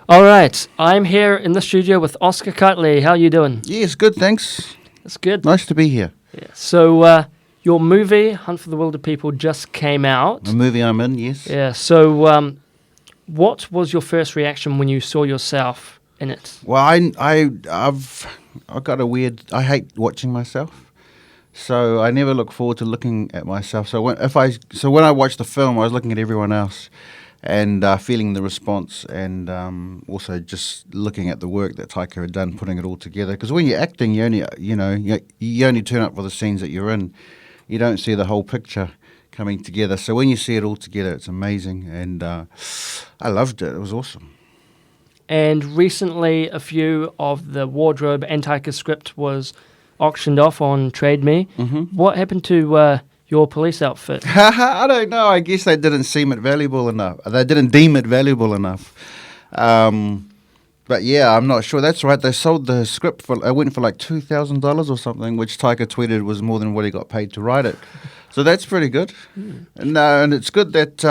All right, I'm here in the studio with Oscar Kightley. How are you doing? Yes, good, thanks. That's good. Nice to be here. Yeah. So your movie Hunt for the Wilder People just came out. The movie I'm in, yes. Yeah. So what was your first reaction when you saw yourself in it? Well, I've got a weird. I hate watching myself, so I never look forward to looking at myself. So when I watched the film, I was looking at everyone else and feeling the response, and also just looking at the work that Taika had done, putting it all together. Because when you're acting, you only turn up for the scenes that you're in. You don't see the whole picture coming together. So when you see it all together, it's amazing, and I loved it. It was awesome. And recently, a few of the wardrobe and Taika script was auctioned off on Trade Me. Mm-hmm. What happened to your police outfit? I don't know. I guess they didn't deem it valuable enough. They didn't deem it valuable enough. But yeah, I'm not sure. That's right. They sold the script for. It went for like $2,000 or something, which Taika tweeted was more than what he got paid to write it. So that's pretty good. And it's good that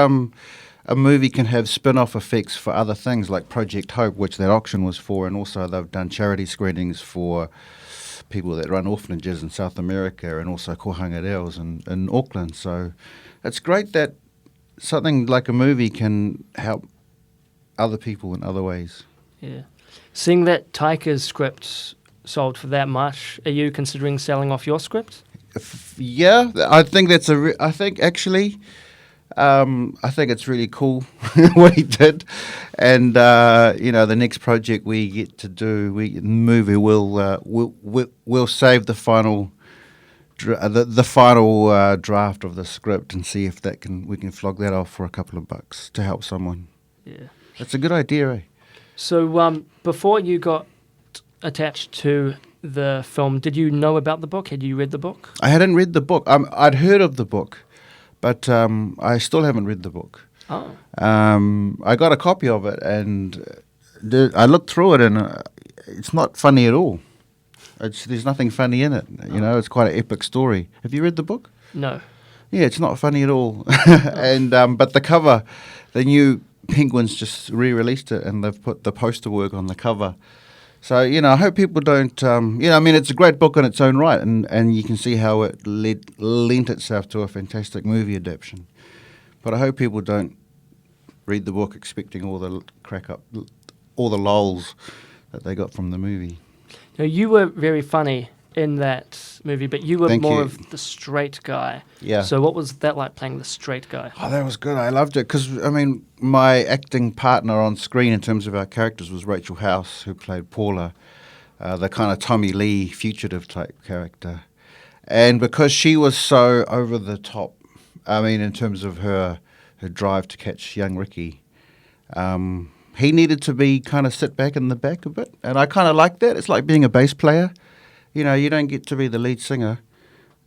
a movie can have spin-off effects for other things like Project Hope, which that auction was for, and also they've done charity screenings for people that run orphanages in South America, and also Kohanga Reos in Auckland. So it's great that something like a movie can help other people in other ways. Yeah. Seeing that Taika's script sold for that much, are you considering selling off your script? Yeah, I think that's I think actually, I think it's really cool what he did, and the next project we get to do, the movie will save the final draft of the script and see if we can flog that off for a couple of bucks to help someone. Yeah. That's a good idea, eh? So before you got attached to the film, did you know about the book? Had you read the book? I hadn't read the book. I'd heard of the book, but I still haven't read the book. Oh. I got a copy of it, and I looked through it, and it's not funny at all. There's nothing funny in it. It's quite an epic story. Have you read the book? No. Yeah, it's not funny at all. And but the cover, the new Penguins just re-released it, and they've put the poster work on the cover. So, I hope people don't, it's a great book in its own right, and you can see how it lent itself to a fantastic movie adaptation. But I hope people don't read the book expecting all the all the lols that they got from the movie. Now, you were very funny in that movie, but you were Thank more you. of the straight guy. Yeah. So what was that like, playing the straight guy? Oh, that was good. I loved it because, my acting partner on screen in terms of our characters was Rachel House, who played Paula, the kind of Tommy Lee fugitive type character. And because she was so over the top, in terms of her drive to catch young Ricky, he needed to be kind of sit back in the back a bit. And I kind of like that. It's like being a bass player. You don't get to be the lead singer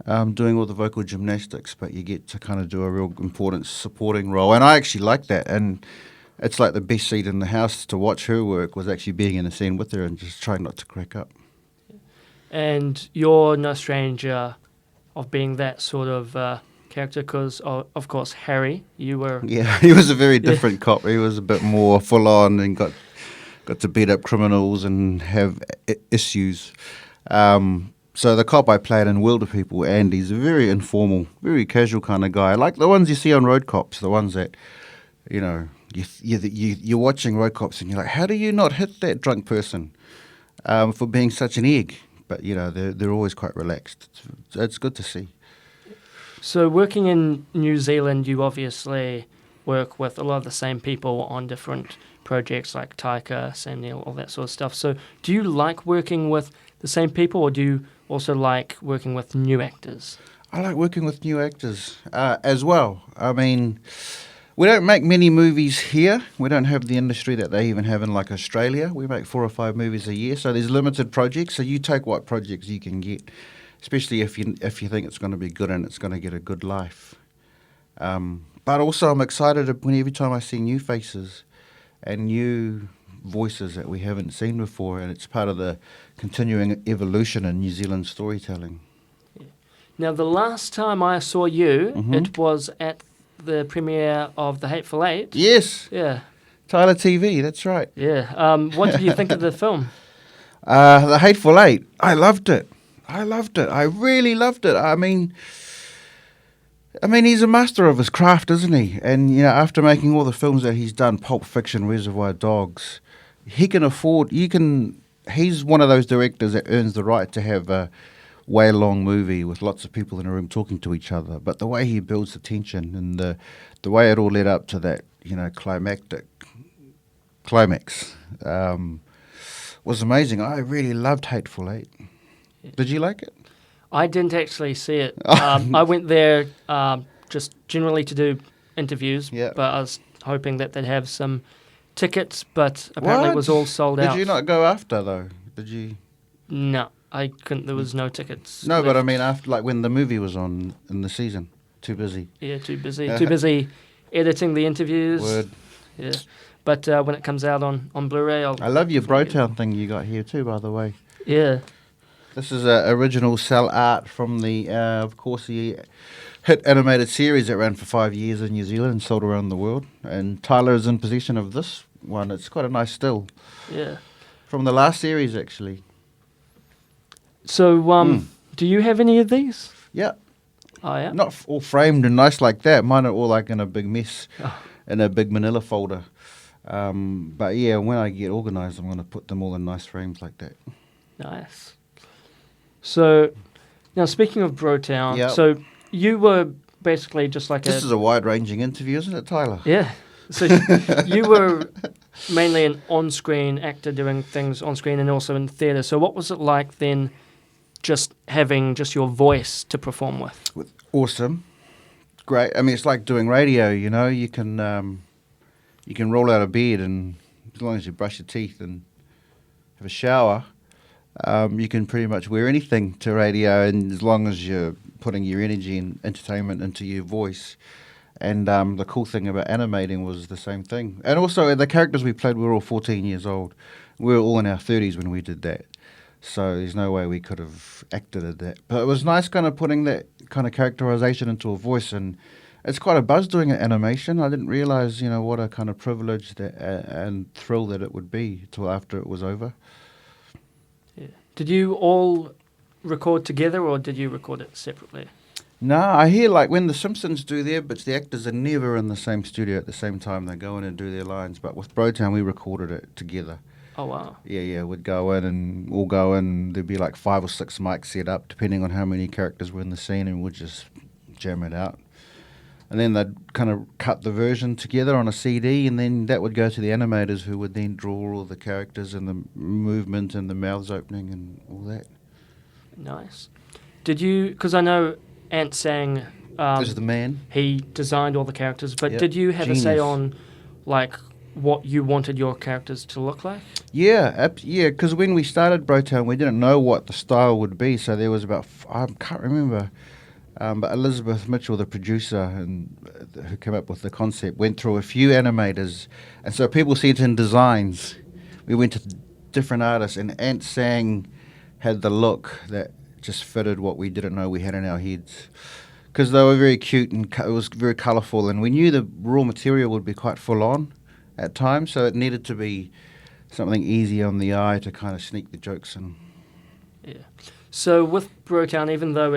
doing all the vocal gymnastics, but you get to kind of do a real important supporting role. And I actually like that. And it's like the best seat in the house to watch her work was actually being in a scene with her and just trying not to crack up. And you're no stranger of being that sort of character because, of course, Harry, you were... Yeah, he was a very different cop. He was a bit more full on and got to beat up criminals and have issues. So the cop I played in Wilder People, Andy's a very informal, very casual kind of guy, like the ones you see on Road Cops, the ones that, you're watching Road Cops and you're like, how do you not hit that drunk person for being such an egg? But, they're always quite relaxed. It's good to see. So working in New Zealand, you obviously work with a lot of the same people on different projects like Taika, Sam Neill, all that sort of stuff. So do you like working with the same people, or do you also like working with new actors? I like working with new actors as well. We don't make many movies here. We don't have the industry that they even have in like Australia. We make 4 or 5 movies a year, so there's limited projects. So you take what projects you can get, especially if you think it's going to be good and it's going to get a good life. But also I'm excited every time I see new faces and new voices that we haven't seen before, and it's part of the continuing evolution in New Zealand storytelling. Yeah. Now, the last time I saw you, it was at the premiere of The Hateful Eight. Yes. Yeah. Tylor TV, that's right. Yeah. What did you think of the film? The Hateful Eight. I loved it. I really loved it. I mean, he's a master of his craft, isn't he? And, after making all the films that he's done, Pulp Fiction, Reservoir Dogs, he's one of those directors that earns the right to have a way long movie with lots of people in a room talking to each other. But the way he builds the tension and the way it all led up to that, climax, was amazing. I really loved Hateful Eight. Yeah. Did you like it? I didn't actually see it. I went there just generally to do interviews, Yeah. but I was hoping that they'd have some tickets, but apparently it was all sold out. Did you not go after, though? Did you? No, I couldn't. There was no tickets. No, but I left. mean after, like, when the movie was on in the season. Too busy. Yeah, too busy. Too busy editing the interviews. Word. Yeah. But when it comes out on Blu-ray, I love your Brotown thing you got here too, by the way. Yeah. This is original cell art from of course, the hit animated series that ran for 5 years in New Zealand and sold around the world. And Tyler is in possession of this one. It's quite a nice still. Yeah. From the last series, actually. So, do you have any of these? Yeah. Oh, yeah? Not all framed and nice like that. Mine are all like in a big mess, Oh. in a big manila folder. But yeah, when I get organised, I'm going to put them all in nice frames like that. Nice. So, now speaking of Brotown, Yep. so you were basically just like This is a wide-ranging interview, isn't it, Tyler? Yeah. So you were mainly an on-screen actor doing things on-screen and also in theatre. So what was it like then just having just your voice to perform with? Awesome. Great. I mean, it's like doing radio, You can roll out of bed and as long as you brush your teeth and have a shower, you can pretty much wear anything to radio, and as long as you're putting your energy and entertainment into your voice. And the cool thing about animating was the same thing. And also, the characters we played, we were all 14 years old. We were all in our 30s when we did that. So there's no way we could have acted at that. But it was nice kind of putting that kind of characterization into a voice. And it's quite a buzz doing an animation. I didn't realize, what a kind of privilege and thrill that it would be till after it was over. Yeah. Did you all record together or did you record it separately? No, I hear like when the Simpsons do their bits, the actors are never in the same studio at the same time. They go in and do their lines. But with Brotown, we recorded it together. Oh, wow. Yeah, we'd go in and all go in. There'd be like 5 or 6 mics set up, depending on how many characters were in the scene, and we'd just jam it out. And then they'd kind of cut the version together on a CD, and then that would go to the animators, who would then draw all the characters and the movement and the mouths opening and all that. Nice. Did you, because I know Ant Sang, Is the man? he designed all the characters, but Yep. did you have a say Genius. on, like, what you wanted your characters to look like? Yeah, because when we started Brotown, we didn't know what the style would be, so there was I can't remember, but Elizabeth Mitchell, the producer and who came up with the concept, went through a few animators, and so people sent in designs. We went to different artists, and Ant Sang had the look that just fitted what we didn't know we had in our heads. Because they were very cute and it was very colourful, and we knew the raw material would be quite full on at times, so it needed to be something easy on the eye to kind of sneak the jokes in. Yeah. So with Brotown, even though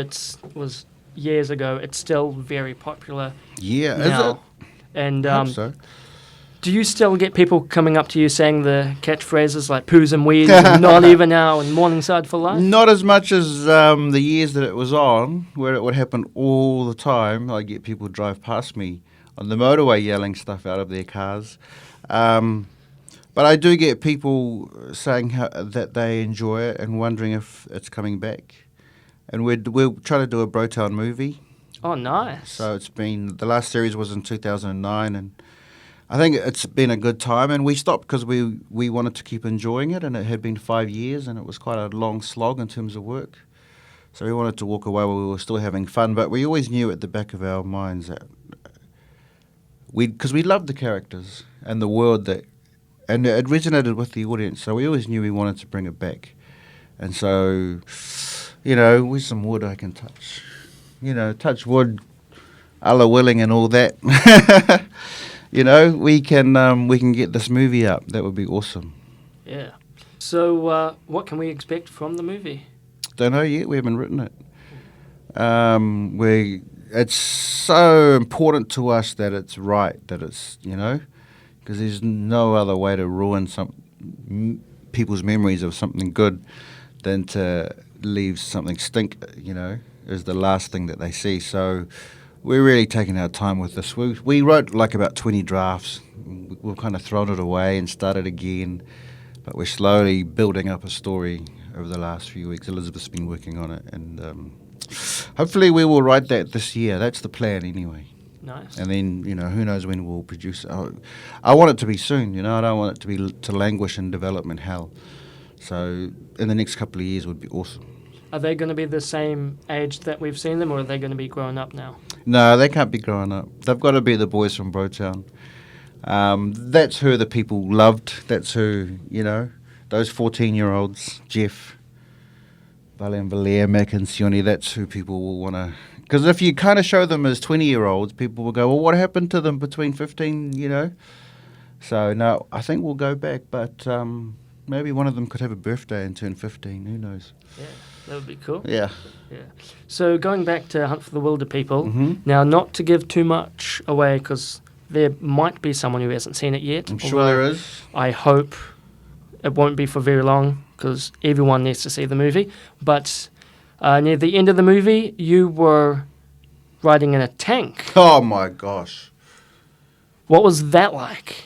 was years ago, it's still very popular Yeah, now. is it? And I hope so. do you still get people coming up to you saying the catchphrases like poos and weeds and not even now and Morningside for life? Not as much as the years that it was on, where it would happen all the time. I get people drive past me on the motorway yelling stuff out of their cars. But I do get people saying that they enjoy it and wondering if it's coming back. And we'll try to do a Brotown movie. Oh, nice. So the last series was in 2009, and I think it's been a good time. And we stopped because we wanted to keep enjoying it, and it had been 5 years, and it was quite a long slog in terms of work. So we wanted to walk away while we were still having fun, but we always knew at the back of our minds that because we loved the characters and the world and it resonated with the audience. So we always knew we wanted to bring it back. And so, with some wood I can touch, touch wood, Allah willing and all that. we can get this movie up. That would be awesome. Yeah. So, what can we expect from the movie? Don't know yet. We haven't written it. It's so important to us that it's right, that it's because there's no other way to ruin people's memories of something good than to leave something stink. Is the last thing that they see. So we're really taking our time with this. We wrote like about 20 drafts. We've kind of thrown it away and started again, but we're slowly building up a story over the last few weeks. Elizabeth's been working on it, and hopefully we will write that this year. That's the plan anyway. Nice. And then, who knows when we'll produce it. I want it to be soon, I don't want it to languish in development hell. So in the next couple of years would be awesome. Are they going to be the same age that we've seen them, or are they going to be grown up now? No, they can't be growing up. They've got to be the boys from Brotown. That's who the people loved. That's who, those 14-year-olds, Jeff, Valian Valere, Mac and Sione, that's who people will want to... Because if you kind of show them as 20-year-olds, people will go, well, what happened to them between 15, So, no, I think we'll go back, but maybe one of them could have a birthday and turn 15. Who knows? Yeah, that would be cool. Yeah. Yeah. So going back to Hunt for the Wilder People, now not to give too much away because there might be someone who hasn't seen it yet. I'm sure there is. I hope it won't be for very long because everyone needs to see the movie. But near the end of the movie, you were riding in a tank. Oh, my gosh. What was that like?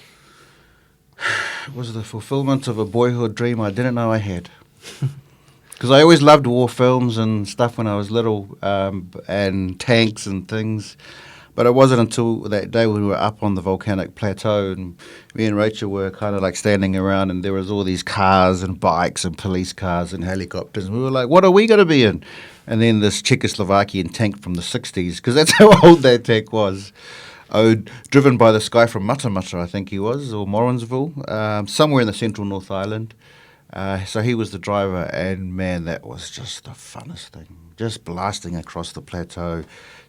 It was the fulfillment of a boyhood dream I didn't know I had. Because I always loved war films and stuff when I was little, and tanks and things. But it wasn't until that day when we were up on the volcanic plateau and me and Rachel were kind of like standing around and there was all these cars and bikes and police cars and helicopters. And we were like, what are we going to be in? And then this Czechoslovakian tank from the 60s, because that's how old that tank was. Driven by this guy from Matamata, I think he was, or Morrinsville, somewhere in the central North Island. So he was the driver, and man, that was just the funnest thing. Just blasting across the plateau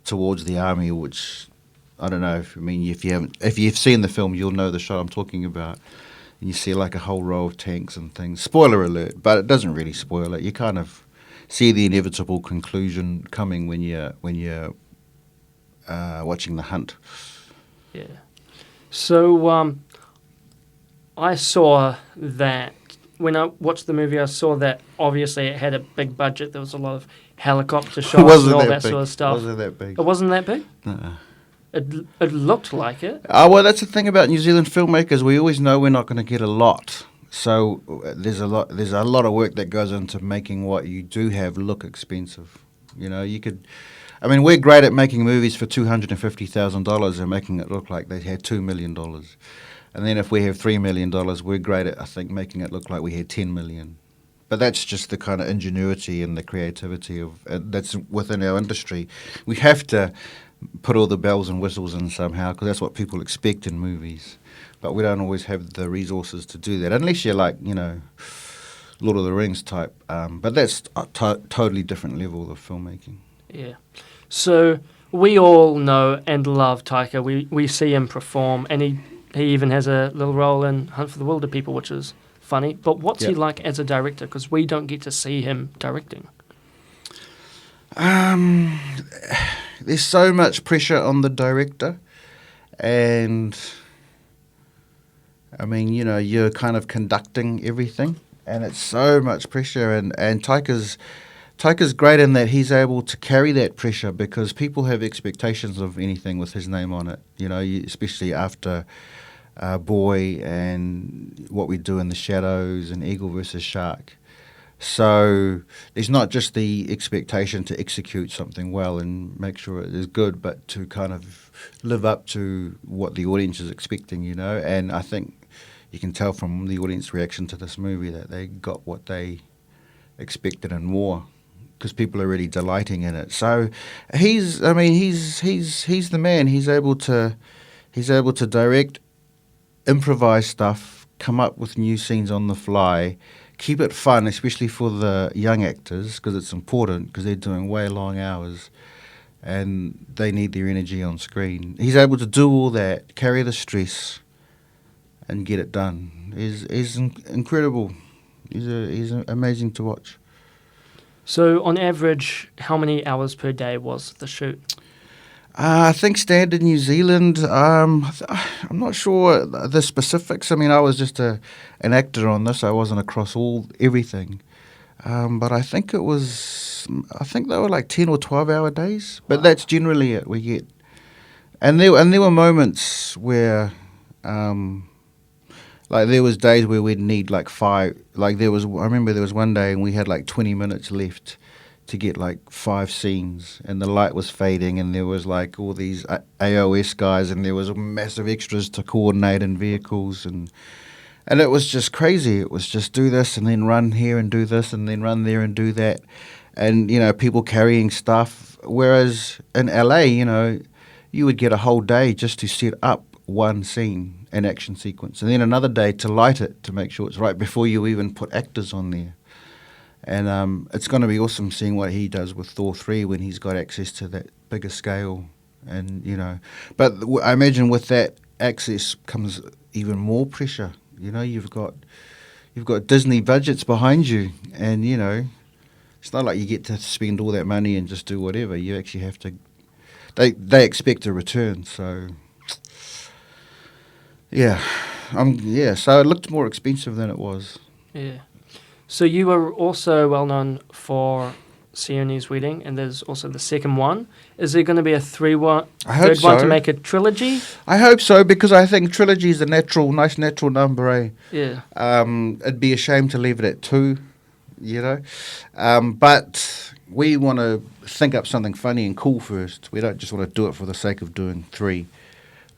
towards the army, which I don't know. If you've seen the film, you'll know the shot I'm talking about. And you see like a whole row of tanks and things. Spoiler alert, but it doesn't really spoil it. You kind of see the inevitable conclusion coming when you're watching The Hunt. Yeah. So I saw that when I watched the movie, I saw that obviously it had a big budget. There was a lot of helicopter shots and all that sort of stuff. It wasn't that big. It wasn't that big? Uh-uh. It looked like it. Well, that's the thing about New Zealand filmmakers. We always know we're not going to get a lot. So there's a lot of work that goes into making what you do have look expensive. We're great at making movies for $250,000 and making it look like they had $2 million. And then if we have $3 million, we're great at, I think, making it look like we had $10 million. But that's just the kind of ingenuity and the creativity that's within our industry. We have to put all the bells and whistles in somehow because that's what people expect in movies. But we don't always have the resources to do that, unless you're like, Lord of the Rings type. But that's a totally different level of filmmaking. Yeah. So we all know and love Taika. We see him perform, and he even has a little role in Hunt for the Wilder People, which is funny. But what's he like as a director? Because we don't get to see him directing. There's so much pressure on the director, and you're kind of conducting everything, and it's so much pressure. And Taika's great in that he's able to carry that pressure because people have expectations of anything with his name on it. Especially after Boy and What We Do in the Shadows and Eagle versus Shark. So there's not just the expectation to execute something well and make sure it is good, but to kind of live up to what the audience is expecting, And I think you can tell from the audience reaction to this movie that they got what they expected and more, because people are really delighting in it. So he's the man. He's able to direct, improvise stuff, come up with new scenes on the fly, keep it fun, especially for the young actors, because it's important, because they're doing way long hours. and they need their energy on screen. He's able to do all that, carry the stress, and get it done. He's incredible. He's amazing to watch. So, on average, how many hours per day was the shoot? I think standard New Zealand. I'm not sure the specifics. I mean, I was just an actor on this. I wasn't across everything. But I think it was. I think they were like 10 or 12-hour days. But that's generally it we get. And there were moments where, like there was days where we'd need like 5. Like I remember there was one day and we had like 20 minutes left to get like 5 scenes, and the light was fading, and there was like all these AOS guys, and there was massive extras to coordinate in vehicles, and it was just crazy. It was just do this and then run here and do this and then run there and do that, and people carrying stuff. Whereas in LA, you would get a whole day just to set up one scene, an action sequence, and then another day to light it to make sure it's right before you even put actors on there. And it's going to be awesome seeing what he does with Thor 3 when he's got access to that bigger scale. And, but I imagine with that access comes even more pressure. You've got Disney budgets behind you, and, it's not like you get to spend all that money and just do whatever. You actually have to, they expect a return. So, so it looked more expensive than it was. Yeah. So you were also well known for Sione's Wedding, and there's also the second one. Is there going to be a third one to make a trilogy? I hope so, because I think trilogy is a nice natural number, eh? Yeah. It'd be a shame to leave it at 2, But we want to think up something funny and cool first. We don't just want to do it for the sake of doing 3.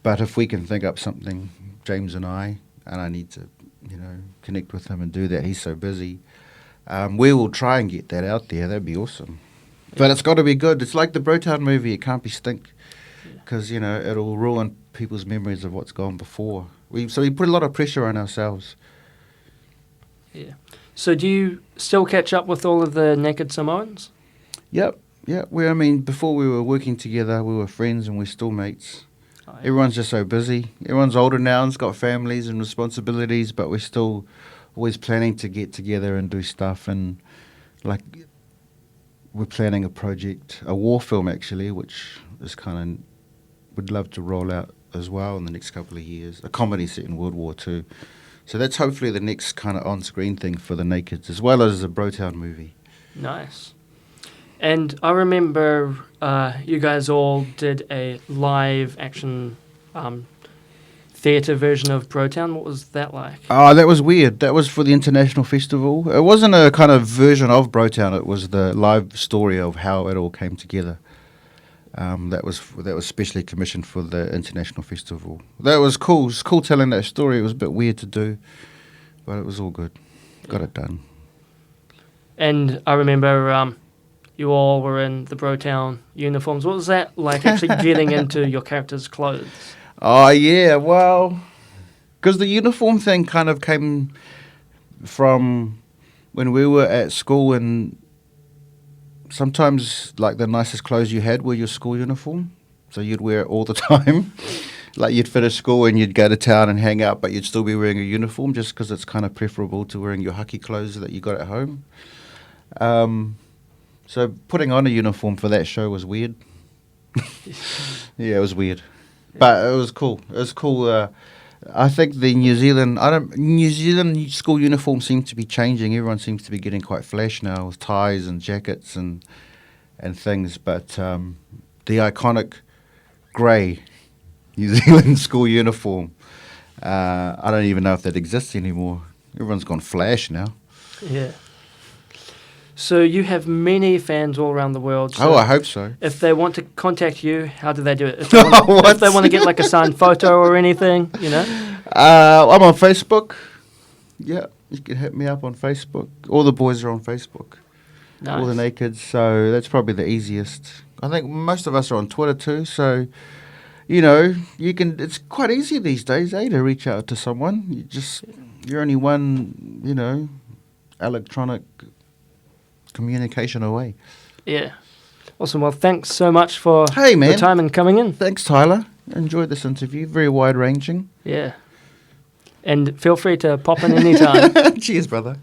But if we can think up something, James and I need to connect with him and do that. He's so busy. We will try and get that out there. That'd be awesome. Yeah. But it's got to be good. It's like the Brotown movie. It can't be stink, because it'll ruin people's memories of what's gone before. So we put a lot of pressure on ourselves. Yeah. So do you still catch up with all of the Naked Samoans? Yep. Yeah. Before we were working together, we were friends and we're still mates. Oh, yeah. Everyone's just so busy. Everyone's older now and's got families and responsibilities, but we're still always planning to get together and do stuff. And like, we're planning a project, a war film actually, which is would love to roll out as well in the next couple of years. A comedy set in World War II. So that's hopefully the next kind of on-screen thing for the Nakeds, as well as a Brotown movie. Nice. And I remember you guys all did a live action theatre version of Brotown. What was that like? Oh, that was weird. That was for the International Festival. It wasn't a kind of version of Brotown. It was the live story of how it all came together. That was specially commissioned for the International Festival. That was cool. It was cool telling that story. It was a bit weird to do, but it was all good. Got it done. And I remember you all were in the Brotown uniforms. What was that like, actually getting into your character's clothes? Oh, yeah, well, because the uniform thing kind of came from when we were at school, and sometimes, like, the nicest clothes you had were your school uniform, so you'd wear it all the time. Like, you'd finish school and you'd go to town and hang out, but you'd still be wearing a uniform just because it's kind of preferable to wearing your hockey clothes that you got at home. So putting on a uniform for that show was weird. Yeah, it was weird. But it was cool. It was cool. I think the New Zealand school uniforms seem to be changing. Everyone seems to be getting quite flash now with ties and jackets and things. But the iconic grey New Zealand school uniform, I don't even know if that exists anymore. Everyone's gone flash now. Yeah. So you have many fans all around the world. So I hope so. If they want to contact you, how do they do it? If they want to get like a signed photo or anything, I'm on Facebook. Yeah, you can hit me up on Facebook. All the boys are on Facebook. Nice. All the Nakeds, so that's probably the easiest. I think most of us are on Twitter too, so you can. It's quite easy these days, to reach out to someone. You're only one, electronic communication away. Yeah. Awesome. Well, thanks so much for Hey, man. your time and coming in. Thanks, Tyler. Enjoyed this interview. Very wide-ranging. Yeah. And feel free to pop in anytime. Cheers, brother.